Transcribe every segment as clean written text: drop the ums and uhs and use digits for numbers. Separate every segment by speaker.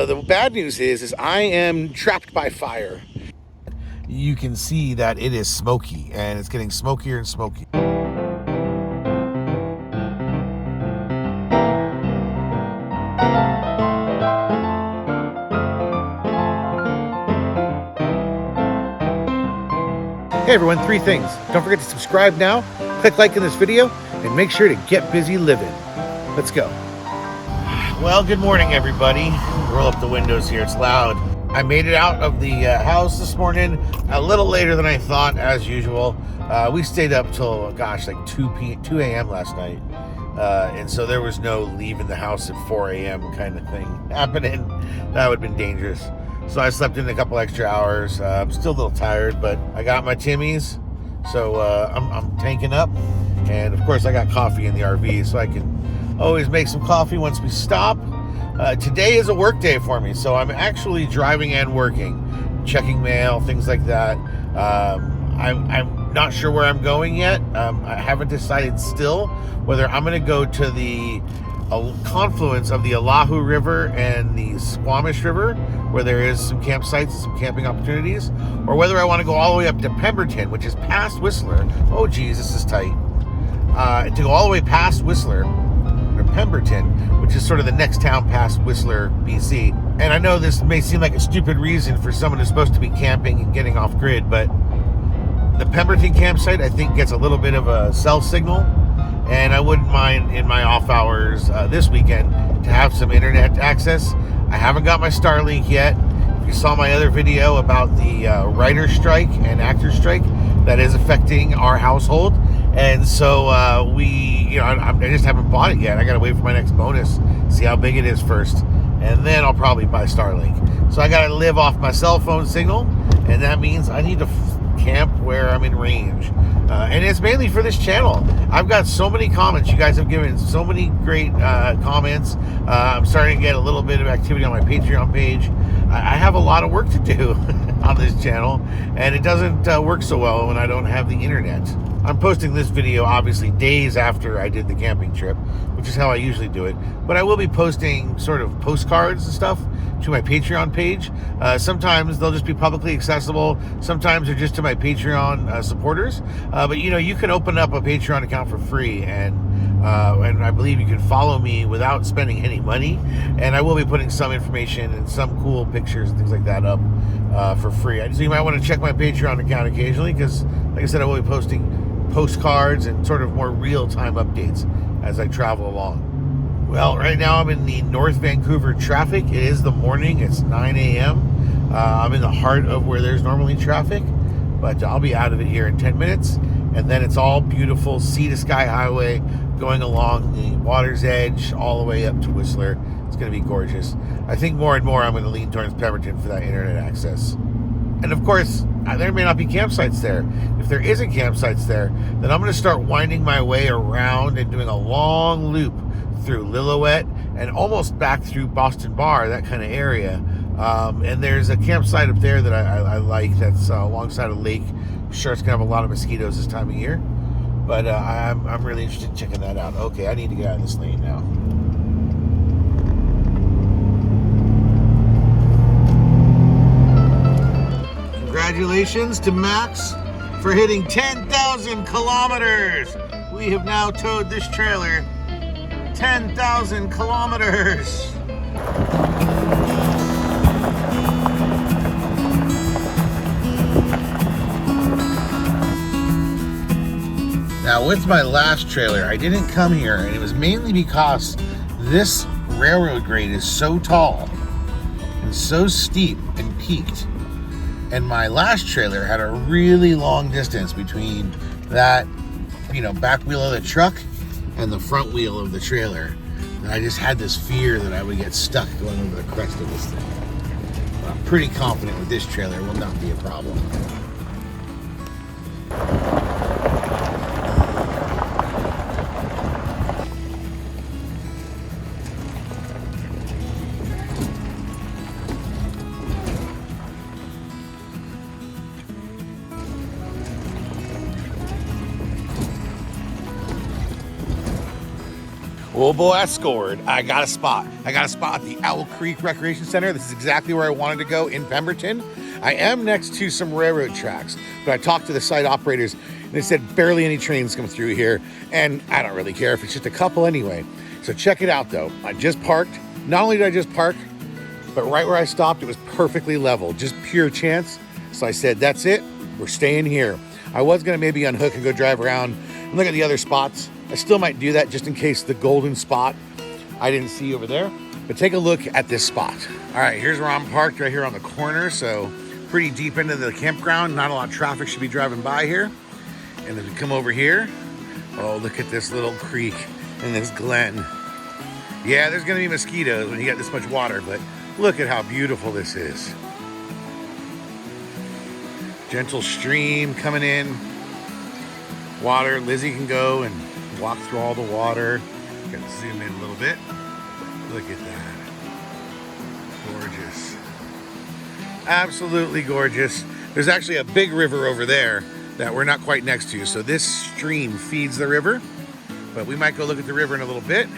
Speaker 1: The bad news is I am trapped by fire. You can see that it is smoky, and it's getting smokier and smokier. Hey everyone, 3 things. Don't forget to subscribe now, click like in this video, and make sure to get busy living. Let's go. Well, good morning everybody. Roll up the windows here, it's loud. I made it out of the house this morning a little later than I thought, as usual. We stayed up till, gosh, like 2 a.m. last night. And so there was no leaving the house at 4 a.m. kind of thing happening. That would have been dangerous. So I slept in a couple extra hours. I'm still a little tired, but I got my Timmies. So I'm tanking up. And of course I got coffee in the RV, so I can always make some coffee once we stop. Today is a work day for me, so I'm actually driving and working, checking mail, things like that. I'm not sure where I'm going yet. I haven't decided still whether I'm going to go to the confluence of the Oahu River and the Squamish River, where there is some campsites and some camping opportunities, or whether I want to go all the way up to Pemberton, which is past Whistler. Oh geez, this is tight. To go all the way past Whistler, or Pemberton, which is sort of the next town past Whistler, BC. And I know this may seem like a stupid reason for someone who's supposed to be camping and getting off grid, but the Pemberton campsite, I think, gets a little bit of a cell signal, and I wouldn't mind in my off hours this weekend to have some internet access. I haven't got my Starlink yet. If you saw my other video about the writer strike and actor strike, that is affecting our household, and so I just haven't bought it yet. I gotta wait for my next bonus, see how big it is first, and then I'll probably buy Starlink. So I gotta live off my cell phone signal, and that means I need to camp where I'm in range. And it's mainly for this channel. I've got so many comments. You guys have given so many great comments. I'm starting to get a little bit of activity on my Patreon page. I have a lot of work to do on this channel, and it doesn't work so well when I don't have the internet. I'm posting this video obviously days after I did the camping trip, which is how I usually do it. But I will be posting sort of postcards and stuff to my Patreon page. Sometimes they'll just be publicly accessible. Sometimes they're just to my Patreon supporters. But you can open up a Patreon account for free, and I believe you can follow me without spending any money. And I will be putting some information and some cool pictures and things like that up for free. So you might want to check my Patreon account occasionally, because, like I said, I will be posting postcards and sort of more real-time updates as I travel along. Well, right now I'm in the North Vancouver traffic. It is the morning. It's 9 a.m. I'm in the heart of where there's normally traffic, but I'll be out of it here in 10 minutes. And then it's all beautiful sea-to-sky highway going along the water's edge all the way up to Whistler. It's going to be gorgeous. I think more and more I'm going to lean towards Pemberton for that internet access. And of course, there may not be campsites there. If there isn't campsites there, then I'm going to start winding my way around and doing a long loop through Lillooet and almost back through Boston Bar, that kind of area. And there's a campsite up there that I like that's alongside a lake. I'm sure it's going to have a lot of mosquitoes this time of year, but I'm really interested in checking that out. Okay, I need to get out of this lane now. Congratulations to Max for hitting 10,000 kilometers. We have now towed this trailer 10,000 kilometers. Now, with my last trailer, I didn't come here, and it was mainly because this railroad grade is so tall and so steep and peaked. And my last trailer had a really long distance between that, back wheel of the truck and the front wheel of the trailer. And I just had this fear that I would get stuck going over the crest of this thing. But I'm pretty confident with this trailer it will not be a problem. Oh boy, I scored. I got a spot. I got a spot at the Owl Creek Recreation Center. This is exactly where I wanted to go in Pemberton. I am next to some railroad tracks, but I talked to the site operators and they said barely any trains come through here. And I don't really care if it's just a couple anyway. So check it out though. I just parked. Not only did I just park, but right where I stopped, it was perfectly level, just pure chance. So I said, that's it, we're staying here. I was gonna maybe unhook and go drive around and look at the other spots. I still might do that just in case the golden spot I didn't see over there, but take a look at this spot. All right, here's where I'm parked, right here on the corner. So pretty deep into the campground, not a lot of traffic should be driving by here. And as we come over here, oh, look at this little creek and this glen. Yeah, there's gonna be mosquitoes when you get this much water, but look at how beautiful this is. Gentle stream coming in. Water, Lizzie can go and walk through all the water. Gonna zoom in a little bit. Look at that. Gorgeous. Absolutely gorgeous. There's actually a big river over there that we're not quite next to. So this stream feeds the river, but we might go look at the river in a little bit.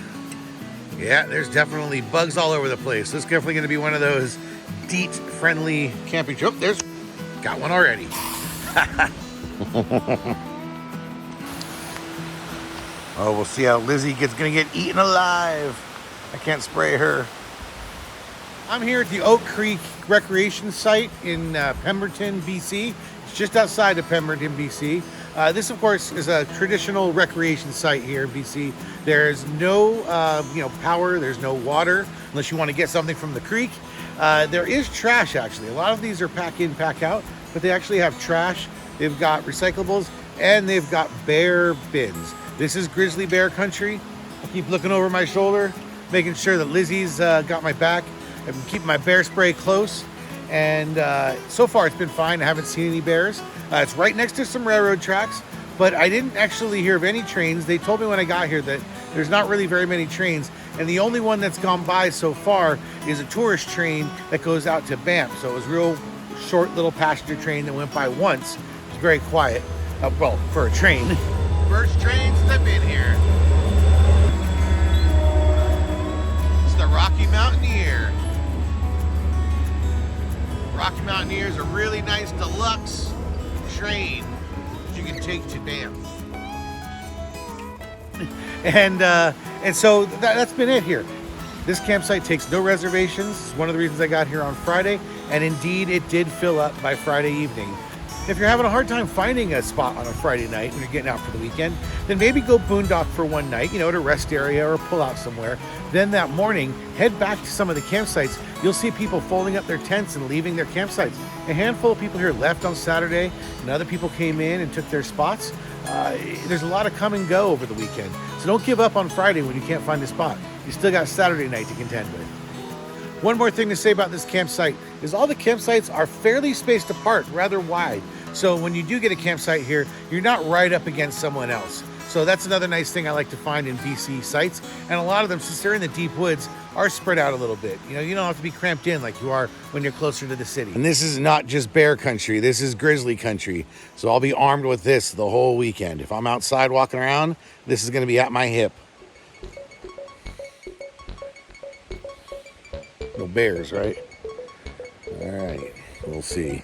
Speaker 1: Yeah, there's definitely bugs all over the place. This is definitely gonna be one of those DEET-friendly camping trips. Oh, there's, got one already. Oh, we'll see how Lizzie gonna get eaten alive. I can't spray her. I'm here at the Oak Creek Recreation Site in Pemberton, BC. It's just outside of Pemberton, BC. This, of course, is a traditional recreation site here in BC. There's no, power. There's no water unless you want to get something from the creek. There is trash, actually. A lot of these are pack in, pack out, but they actually have trash. They've got recyclables, and they've got bear bins. This is grizzly bear country. I keep looking over my shoulder, making sure that Lizzie's got my back. I'm keeping my bear spray close, and so far it's been fine. I haven't seen any bears. It's right next to some railroad tracks, but I didn't actually hear of any trains. They told me when I got here that there's not really very many trains, and the only one that's gone by so far is a tourist train that goes out to Banff. So it was a real short little passenger train that went by once. It was very quiet, well, for a train. First train step in here. It's the Rocky Mountaineer. Rocky Mountaineer is a really nice deluxe train that you can take to Banff. And so that's been it here. This campsite takes no reservations. It's one of the reasons I got here on Friday, and indeed it did fill up by Friday evening. If you're having a hard time finding a spot on a Friday night when you're getting out for the weekend, then maybe go boondock for one night, at a rest area or pull out somewhere. Then that morning, head back to some of the campsites. You'll see people folding up their tents and leaving their campsites. A handful of people here left on Saturday, and other people came in and took their spots. There's a lot of come and go over the weekend. So don't give up on Friday when you can't find a spot. You still got Saturday night to contend with. One more thing to say about this campsite is all the campsites are fairly spaced apart, rather wide. So when you do get a campsite here, you're not right up against someone else. So that's another nice thing I like to find in BC sites. And a lot of them, since they're in the deep woods, are spread out a little bit. You don't have to be cramped in like you are when you're closer to the city. And this is not just bear country, this is grizzly country. So I'll be armed with this the whole weekend. If I'm outside walking around, this is gonna be at my hip. No bears, right? All right, we'll see.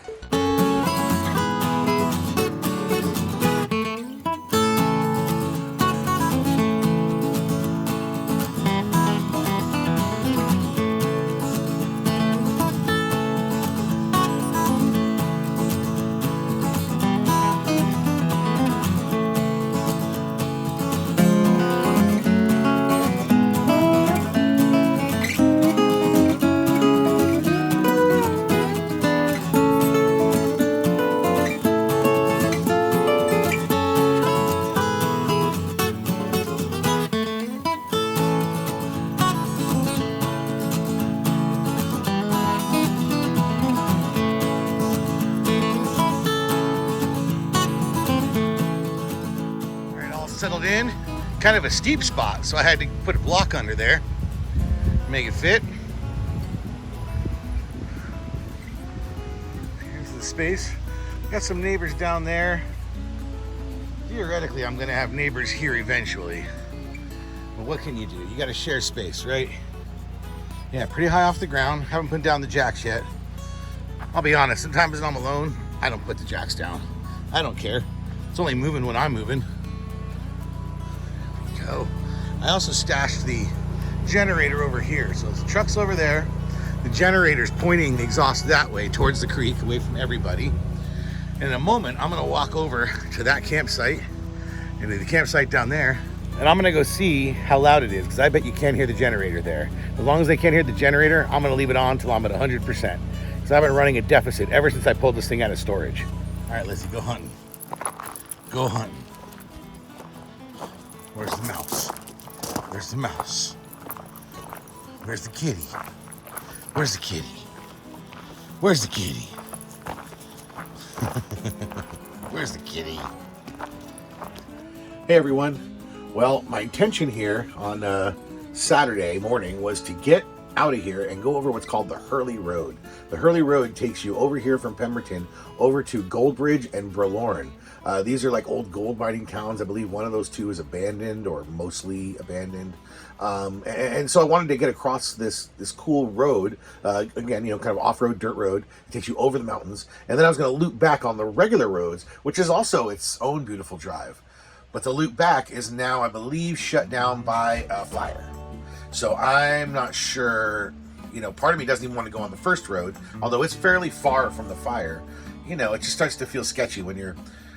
Speaker 1: Settled in, kind of a steep spot, so I had to put a block under there, make it fit. Here's the space. Got some neighbors down there. Theoretically, I'm gonna have neighbors here eventually. but what can you do? You got to share space, right? Yeah, pretty high off the ground. Haven't put down the jacks yet. I'll be honest, sometimes when I'm alone, I don't put the jacks down. I don't care. It's only moving when I'm moving. There we go. I also stashed the generator over here. So the truck's over there. The generator's pointing the exhaust that way towards the creek, away from everybody. And in a moment, I'm gonna walk over to that campsite and to the campsite down there. And I'm gonna go see how loud it is, because I bet you can't hear the generator there. As long as they can't hear the generator, I'm gonna leave it on until I'm at 100%. Because I've been running a deficit ever since I pulled this thing out of storage. All right, Lizzie, go hunting. Go hunting. Where's the mouse? Where's the mouse? Where's the kitty? Where's the kitty? Where's the kitty? Where's the kitty? Hey everyone. Well, my intention here on Saturday morning was to get out of here and go over what's called the Hurley Road. The Hurley Road takes you over here from Pemberton over to Goldbridge and Bralorne. These are like old gold mining towns. I believe one of those two is abandoned or mostly abandoned. And so I wanted to get across this cool road, again, kind of off-road dirt road. It takes you over the mountains. And then I was going to loop back on the regular roads, which is also its own beautiful drive. But the loop back is now, I believe, shut down by a fire. So I'm not sure, part of me doesn't even want to go on the first road, although it's fairly far from the fire. It just starts to feel sketchy when you're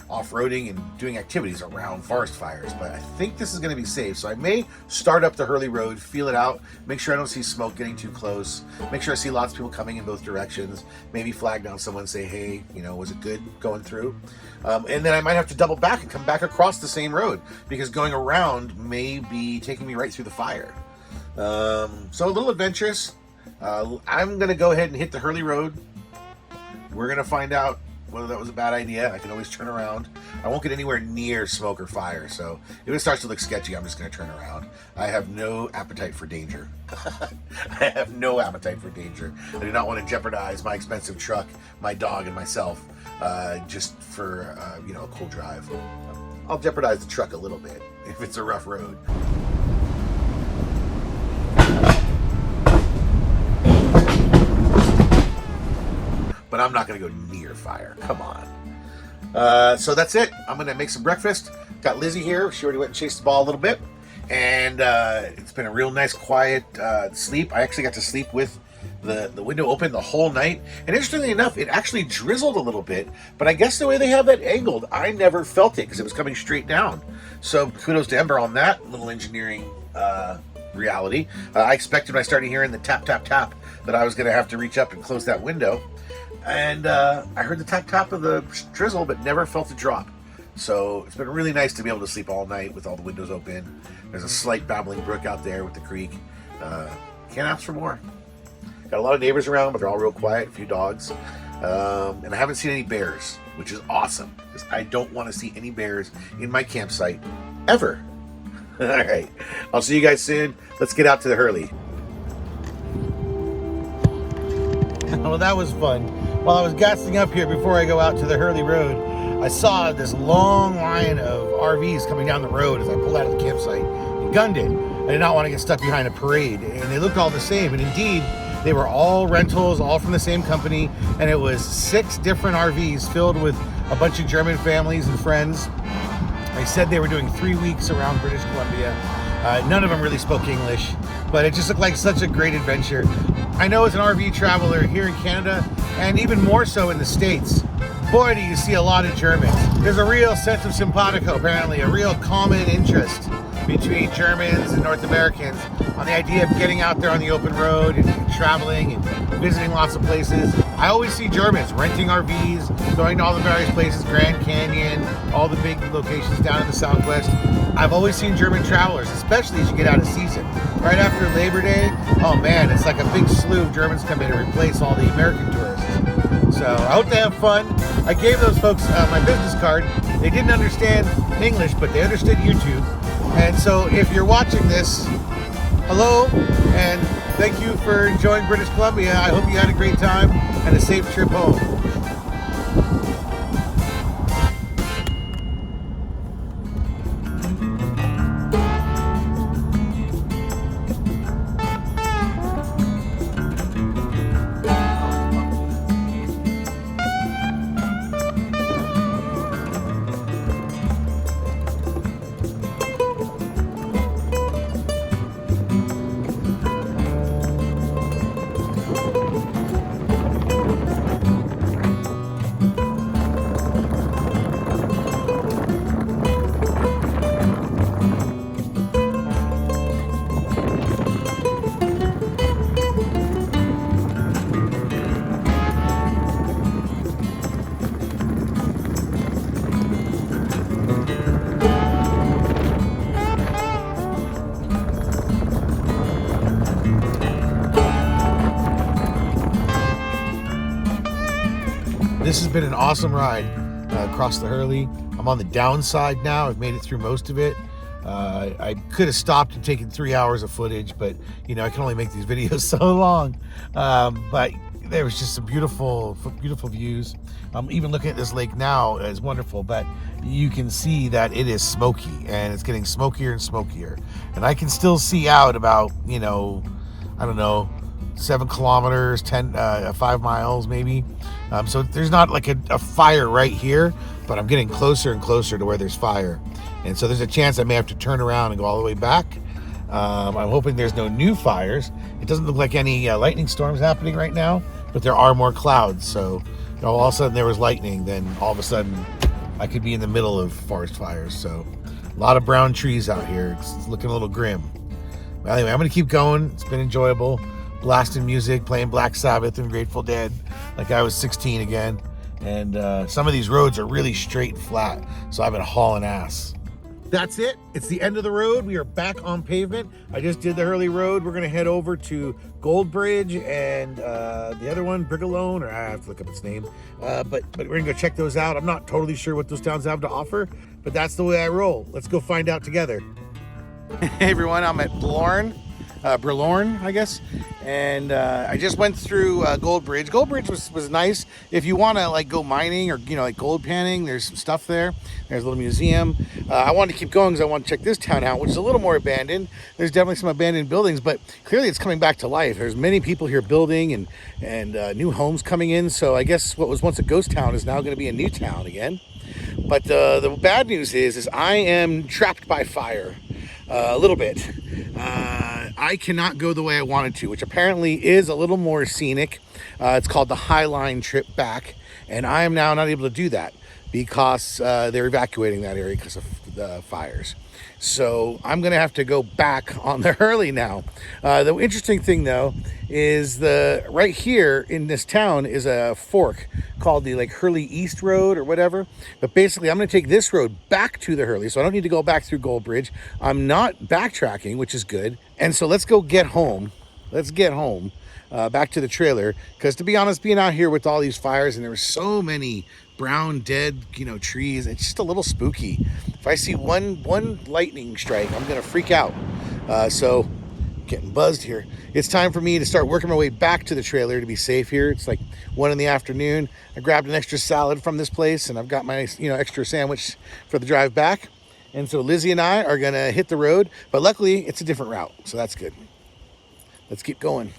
Speaker 1: off-roading and doing activities around forest fires. But I think this is going to be safe. So I may start up the Hurley Road, feel it out, make sure I don't see smoke getting too close, make sure I see lots of people coming in both directions, maybe flag down someone and say, hey, was it good going through? And then I might have to double back and come back across the same road, because going around may be taking me right through the fire. So a little adventurous. I'm going to go ahead and hit the Hurley Road. We're going to find out whether that was a bad idea. I can always turn around. I won't get anywhere near smoke or fire, so if it starts to look sketchy, I'm just going to turn around. I have no appetite for danger. I have no appetite for danger. I do not want to jeopardize my expensive truck, my dog, and myself just for a cool drive. I'll jeopardize the truck a little bit if it's a rough road. But I'm not going to go near fire. Come on. So that's it. I'm going to make some breakfast. Got Lizzie here. She already went and chased the ball a little bit. And it's been a real nice, quiet sleep. I actually got to sleep with the window open the whole night. And interestingly enough, it actually drizzled a little bit. But I guess the way they have that angled, I never felt it because it was coming straight down. So kudos to Ember on that little engineering reality. I expected when I started hearing the tap, tap, tap that I was going to have to reach up and close that window. And I heard the tap tap of the drizzle, but never felt a drop. So it's been really nice to be able to sleep all night with all the windows open. There's a slight babbling brook out there with the creek. Can't ask for more. Got a lot of neighbors around, but they're all real quiet, a few dogs. And I haven't seen any bears, which is awesome, because I don't want to see any bears in my campsite ever. All right, I'll see you guys soon. Let's get out to the Hurley. Well, that was fun. While I was gassing up here before I go out to the Hurley Road, I saw this long line of RVs coming down the road as I pulled out of the campsite and gunned it. I did not want to get stuck behind a parade, and they looked all the same. And indeed, they were all rentals, all from the same company, and it was 6 different RVs filled with a bunch of German families and friends. They said they were doing 3 weeks around British Columbia. None of them really spoke English, but it just looked like such a great adventure. I know as an RV traveler here in Canada, and even more so in the States, boy, do you see a lot of Germans. There's a real sense of simpatico, apparently, a real common interest between Germans and North Americans on the idea of getting out there on the open road and traveling and visiting lots of places. I always see Germans renting RVs, going to all the various places, Grand Canyon, all the big locations down in the Southwest. I've always seen German travelers, especially as you get out of season. Right after Labor Day, oh man, it's like a big slew of Germans come in and replace all the American tourists. So I hope they have fun. I gave those folks my business card. They didn't understand English, but they understood YouTube. And so if you're watching this, hello, and thank you for enjoying British Columbia. I hope you had a great time and a safe trip home. This has been an awesome ride across the Hurley. I'm on the downside now. I've made it through most of it. I could have stopped and taken 3 hours of footage, but you know, I can only make these videos so long. But there was just some beautiful views. Even looking at this lake now is wonderful, but you can see that it is smoky, and it's getting smokier and smokier. And I can still see out about, you know, I don't know, 7 kilometers, 5 miles maybe. So there's not like a fire right here, but I'm getting closer and closer to where there's fire. And so there's a chance I may have to turn around and go all the way back. I'm hoping there's no new fires. It doesn't look like any lightning storms happening right now, but there are more clouds. So, you know, all of a sudden there was lightning, then all of a sudden I could be in the middle of forest fires. So a lot of brown trees out here. It's looking a little grim. But anyway, I'm gonna keep going. It's been enjoyable. Blasting music, playing Black Sabbath and Grateful Dead like I was 16 again. And some of these roads are really straight and flat, so I've been hauling ass. That's it. It's the end of the road. We are back on pavement. I just did the Hurley Road. We're gonna head over to Goldbridge and the other one, Bralorne, or I have to look up its name. But we're gonna go check those out. I'm not totally sure what those towns have to offer, but that's the way I roll. Let's go find out together. Hey everyone, I'm at Bralorne, I guess, and I just went through Goldbridge. Goldbridge was nice if you want to like go mining or, you know, like gold panning. There's some stuff there. There's a little museum. I wanted to keep going because I want to check this town out, which is a little more abandoned. There's definitely some abandoned buildings, but clearly it's coming back to life. There's many people here building and new homes coming in. So I guess what was once a ghost town is now going to be a new town again. But the bad news is I am trapped by fire. A little bit. I cannot go the way I wanted to, which apparently is a little more scenic. It's called the High Line trip back, and I am now not able to do that because they're evacuating that area because of the fires. So I'm gonna have to go back on the Hurley now. The interesting thing though is right here in this town is a fork called the like Hurley East Road or whatever. But basically I'm gonna take this road back to the Hurley, so I don't need to go back through Goldbridge. I'm not backtracking, which is good. And so let's get home back to the trailer, because to be honest, being out here with all these fires and there were so many brown dead, you know, trees, it's just a little spooky. If I see one lightning strike, I'm gonna freak out. So getting buzzed here. It's time for me to start working my way back to the trailer to be safe here. It's like 1 in the afternoon. I grabbed an extra salad from this place, and I've got my, you know, extra sandwich for the drive back. And so Lizzie and I are gonna hit the road, but luckily it's a different route, so that's good. Let's keep going.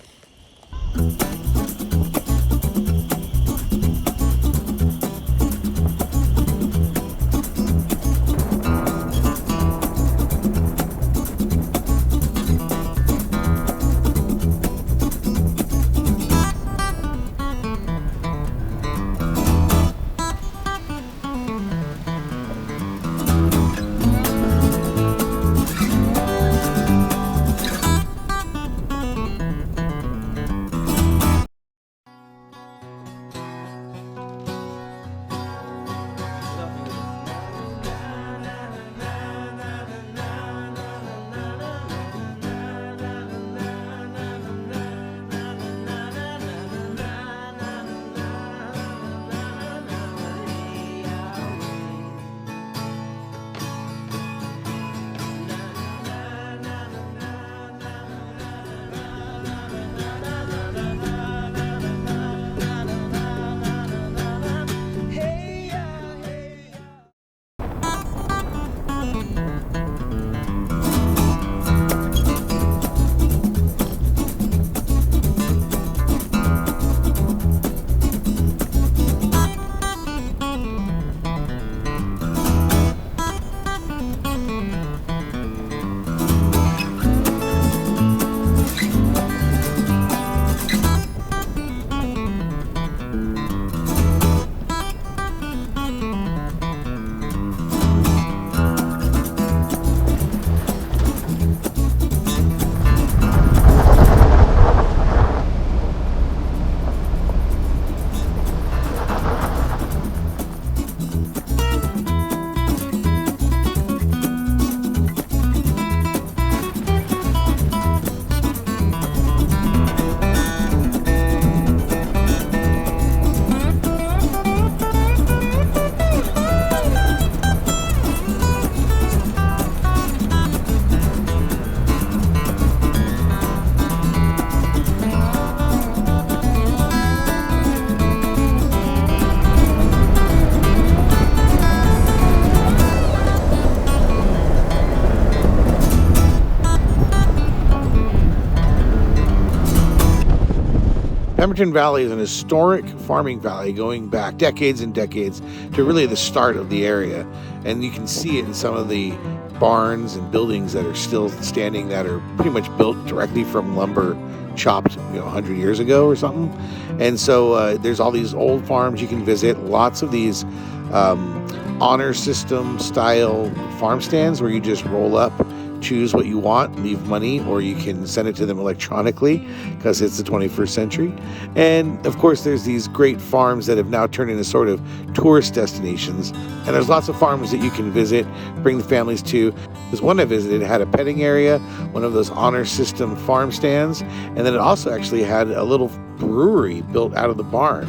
Speaker 1: Pemberton Valley is an historic farming valley going back decades and decades to really the start of the area. And you can see it in some of the barns and buildings that are still standing that are pretty much built directly from lumber chopped 100 years ago or something. And so there's all these old farms you can visit, lots of these honor system style farm stands where you just roll up, choose what you want, leave money, or you can send it to them electronically because it's the 21st century. And of course there's these great farms that have now turned into sort of tourist destinations, and there's lots of farms that you can visit, bring the families to. This one I visited had a petting area, one of those honor system farm stands, and then it also actually had a little brewery built out of the barn.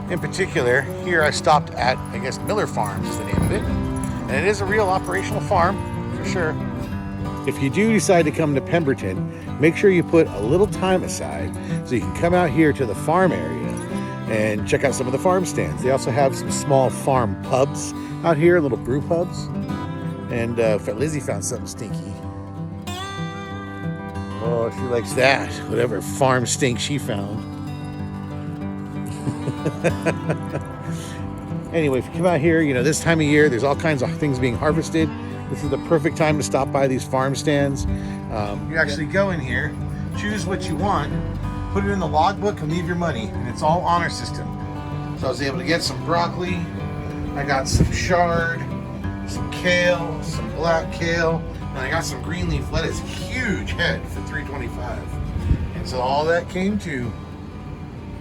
Speaker 1: In particular, here I stopped at, I guess, Miller Farms is the name of it. And it is a real operational farm, for sure. If you do decide to come to Pemberton, make sure you put a little time aside so you can come out here to the farm area and check out some of the farm stands. They also have some small farm pubs out here, little brew pubs. And Lizzie found something stinky. Oh, she likes that, whatever farm stink she found. Anyway, if you come out here, this time of year, there's all kinds of things being harvested. This is the perfect time to stop by these farm stands. You actually go in here, choose what you want, put it in the logbook, and leave your money. And it's all honor system. So I was able to get some broccoli. I got some chard, some kale, some black kale, and I got some green leaf lettuce. Huge head for $3.25. And so all that came to,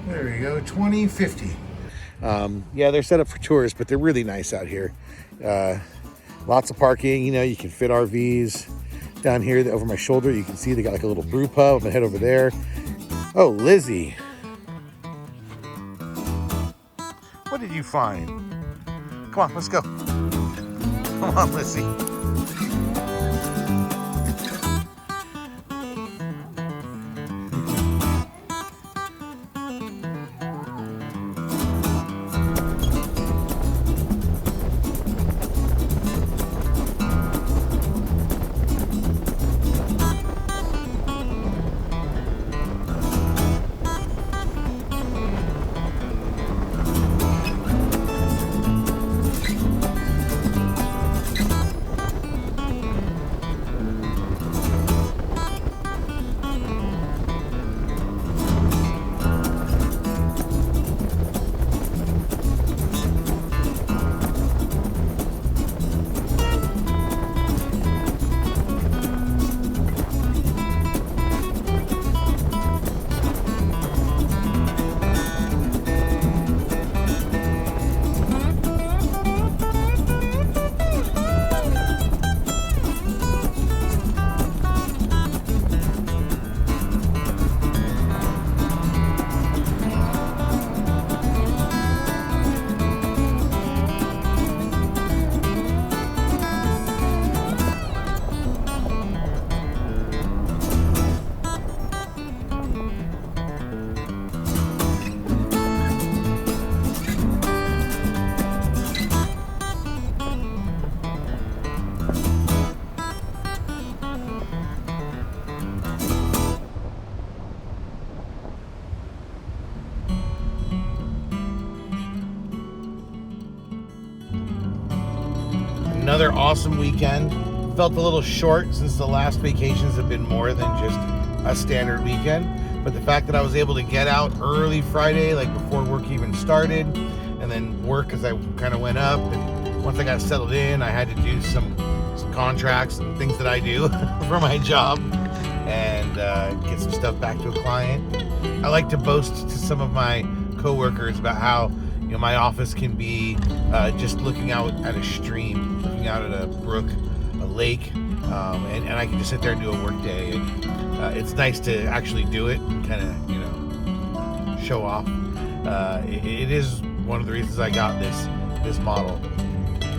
Speaker 1: there we go, $20.50. Yeah, they're set up for tourists, but they're really nice out here. Lots of parking, you can fit RVs. Down here over my shoulder, you can see they got like a little brew pub. I'm gonna head over there. Oh, Lizzie. What did you find? Come on, let's go. Come on, Lizzie. Another awesome weekend. Felt a little short since the last vacations have been more than just a standard weekend. But the fact that I was able to get out early Friday, like before work even started, and then work as I kind of went up. And once I got settled in, I had to do some contracts and things that I do for my job and get some stuff back to a client. I like to boast to some of my coworkers about how my office can be just looking out at a stream, looking out at a brook, a lake, and I can just sit there and do a work day. And it's nice to actually do it and kind of, show off. It is one of the reasons I got this model.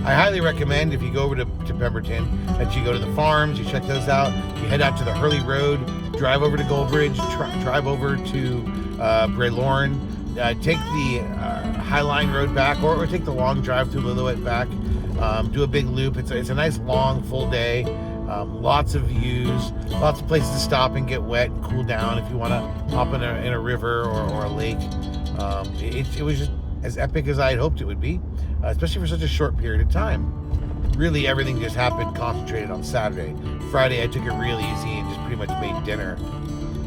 Speaker 1: I highly recommend, if you go over to Pemberton, that you go to the farms, you check those out, you head out to the Hurley Road, drive over to Goldbridge, drive over to Bralorne, take the High Line Road back, or take the long drive through Lillooet back, do a big loop. It's a nice long full day. Lots of views, lots of places to stop and get wet and cool down if you want to hop in a river or a lake. It was just as epic as I had hoped it would be, especially for such a short period of time. Really, everything just happened concentrated on Saturday. Friday, I took it real easy and just pretty much made dinner.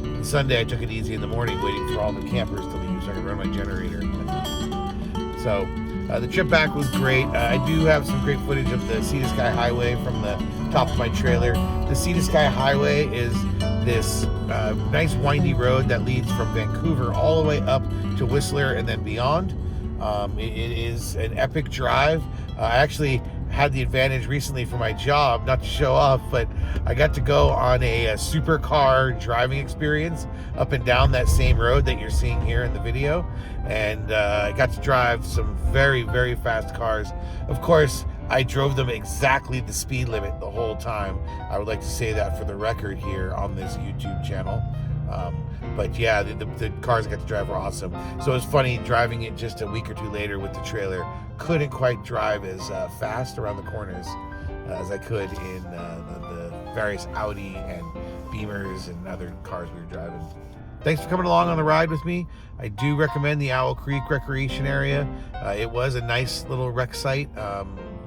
Speaker 1: And Sunday, I took it easy in the morning, waiting for all the campers to leave so I could run my generator. So the trip back was great. I do have some great footage of the Sea to Sky Highway from the top of my trailer. The Sea to Sky Highway is this nice windy road that leads from Vancouver all the way up to Whistler and then beyond. It is an epic drive. I actually had the advantage recently for my job, not to show off, but I got to go on a supercar driving experience up and down that same road that you're seeing here in the video. And I got to drive some very, very fast cars. Of course, I drove them exactly the speed limit the whole time. I would like to say that for the record here on this YouTube channel. But yeah, the cars I got to drive were awesome. So it was funny driving it just a week or two later with the trailer. Couldn't quite drive as fast around the corners as I could in the various Audi and Beamers and other cars we were driving. Thanks for coming along on the ride with me. I do recommend the Owl Creek Recreation Area. It was a nice little rec site.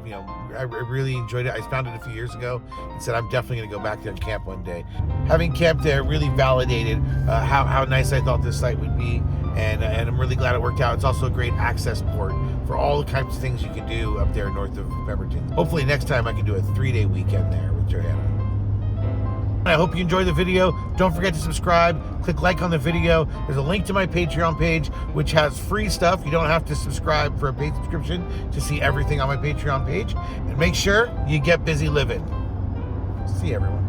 Speaker 1: You know, I really enjoyed it. I found it a few years ago and said I'm definitely going to go back there and camp one day. Having camped there really validated how nice I thought this site would be, and I'm really glad it worked out. It's also a great access port for all the kinds of things you can do up there north of Pemberton. Hopefully next time I can do a 3-day weekend there with Johanna. I hope you enjoyed the video. Don't forget to subscribe. Click like on the video. There's a link to my Patreon page, which has free stuff. You don't have to subscribe for a paid subscription to see everything on my Patreon page. And make sure you get busy living. See everyone.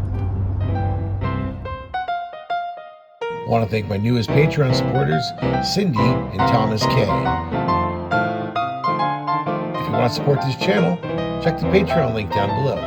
Speaker 1: I want to thank my newest Patreon supporters, Cindy and Thomas K. If you want to support this channel, check the Patreon link down below.